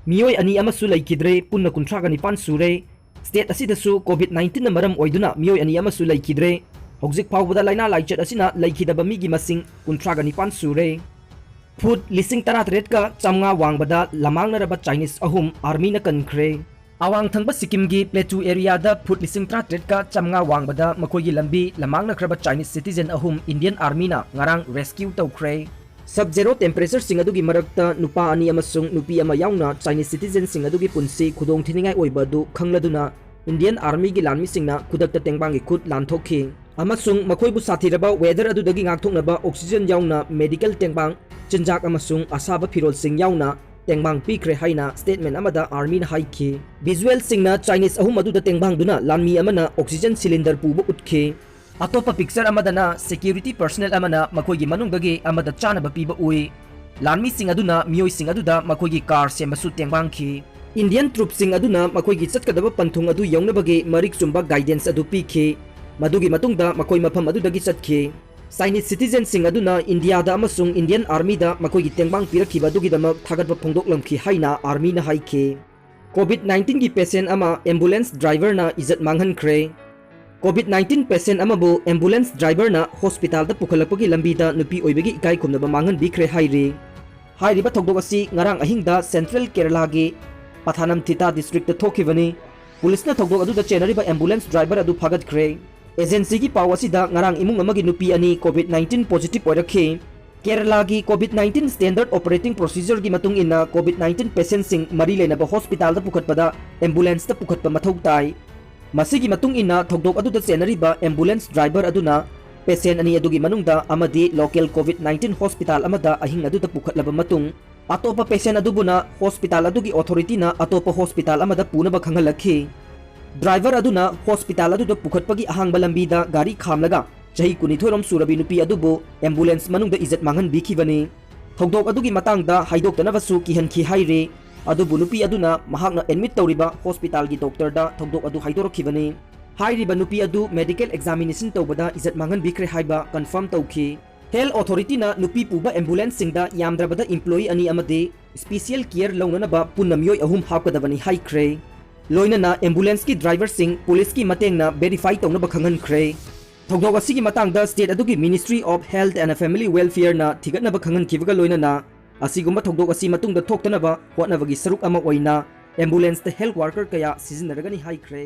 मियोय अनि अमसु लैखिद्रे पुन्ना कुंथ्रागा निपान सुरे स्टेट असिदसु कोविड-19 ना मरम ओइदुना मियोय अनि अमसु लैखिद्रे हौजिक फावबदा लाइना लाइचत असिना लैखिदबा मिगी मसिंग कुंथ्रागा निपान सुरे फुट लिसिंग तरातरेट का चमंगा वांगबदा लमांगनरबा चाइनीस अहुम आर्मी न कनख्रे अवांग थंगबा सिक्किम की प्लेटू एरिया दा फुट लिसिंग तरातरेट का चमंगा वांगबदा मखोगी लंबी लमांगनख्रबा चाइनीस सिटीजन अहुम इंडियन आर्मी ना ngarang रेस्क्यू तौख्रे सब जेरो टेम्परेचर सिंग अदुगी मरक्ता नुपा अनि अमसुंग नुपी अमा याउना चाइनीस सिटीजन सिंग अदुगी पुंसी खुदोंग थिनिंगाई ओइबदु खंगलदुना इंडियन आर्मी की लानमी सिंगना खुदक्ता तेंबांगी खुद लानथोखी अमसुंग मखोइबु साथिरबा वेदर अदुदगी ngaktoknaba ऑक्सीजन याउना मेडिकल तेंबांग चिंजाक अमसुंग असाबा फिरोल सिंग याउना तेंबांग पीख्रे हाइना स्टेटमेंट अमदा आर्मी ना हाइखी विजुअल सिंगना चाइनीस अहुम अदुदा तेंबांग दुना लानमी अमना ऑक्सीजन सिलिंडर पुबु उठखे अतोपा पिक्चर अमदना सिक्योरिटी पर्सनल अमना मखोइगी मनुंगदगी अमदा चानबा पीबा उई लानमी सिंग अदुना मियोय सिंग अदुदा मखोइगी कार सेमबसु तेंबांगखी इंडियन ट्रूप सिंग अदुना मखोइगी चटकदबा पंथुंग अदु यौनबगी मरिक चुंबा गाइडेंस अदु पीखी मदुगी मतुंगदा मखोइ मफम अदुदगी चटखी चाइनीस सिटीजन सिंग अदुना इंडिया दा अमसुंग इंडियन आर्मी दा मखोइगी तेंबांग पिरखिबा अदुगीदमक थागतबा फोंदोकलमखी हाइना आर्मी ना हाइखी कोविड-19 की पेशेंट अमा एम्बुलेंस ड्राइवर ना इज्जत मांगहनख्रे कोविड-19 पेशेंट अमबु एम्बुलेंस ड्राइवर ना हॉस्पिटल दा पुखलपगी लंबीदा नुपी ओइबगी इकाई खुमनबा मांगहन बिख्रे हाइरी हाइरिबा थोगदोक असि ngarang अहिंगदा सेंट्रल केरला गी पथानम थिता डिस्ट्रिक्ट दा थोखिबनी पुलिसना थोगदोक अदुदा चेनरिबा एम्बुलेंस ड्राइवर अदु फागतख्रे एजेंसी की पाव असिदा ngarang इमुंग अमगी नुपी अनि कोविड-19 पॉजिटिव ओइरखी केरला की कोविड-19 स्टैंडर्ड ऑपरेटिंग प्रोसीजर की मतुंग इना कोविड-19 पेशेंट सिंग मरी लेनबा हॉस्पिटल दा पुखतपदा एम्बुलेंस दा पुखतपा मथौ ताई मसिगी मतुंग इना थोगदोक अदुदा चेनरिबा एम्बुलेंस ड्राइवर अदुना पेशेंट अनि अदुगी मनुंगदा अमदी लोकल कोविड-19 हॉस्पिटल अमदा अहिंग अदुदा पुखतलबा मतुंग अतोपा पेशेंट अदुबुना हॉस्पिटल अदुगी ऑथोरिटी ना अतोपा हॉस्पिटल अमदा पुनबा खंगलखी ड्राइवर अदुना हॉस्पिटल अदुदा पुखतपगी अहांगबा लंबीदा गाड़ी खामलगा चही कुनिथोरम सुरबी नुपी अदुबो एम्बुलेंस मनुंगदा इज्जत मांगहन बिखिबनी थोगदोक अदुगी मतंगदा हाइदोक्तनबसु किहनखी हाइरे अदुबु नुपी अदुना महाकना एडमिट तौरिबा हॉस्पिटल की डॉक्टर दा थोगदोक अदु हाइदोरखिबनी हाइरिबा नुपी अदु मेडिकल एग्जामिनेशन तौबदा इज्जत मांगहन बिख्रे हाइबा कंफर्म तौखी हेल्थ अथॉरिटी ना नुपी पुबा एम्बुलेंस सिंगदा यामद्रबदा एम्प्लॉई अनि अमदे स्पेशल केयर लौननबा पुन्ना मियोय अहुम हापकदबनी हाइख्रे लोइनना एम्बुलेंस की ड्राइवर सिंग पुलिस की मतेंगना वेरीफाई तौनबा खंगनख्रे थोगदोक असिगी मतंगदा स्टेट अदुगी ministry of health and family welfare ना थिगतनबा खंगनखिबगा लोइनना असिगुम्बा थोगदोक असि मतुंगदा थोक्तनबा होटनबगी सरुक अमा ओइना एम्बुलेंस द हेल्थ वर्कर कया सिजनरगनी हाइख्रे।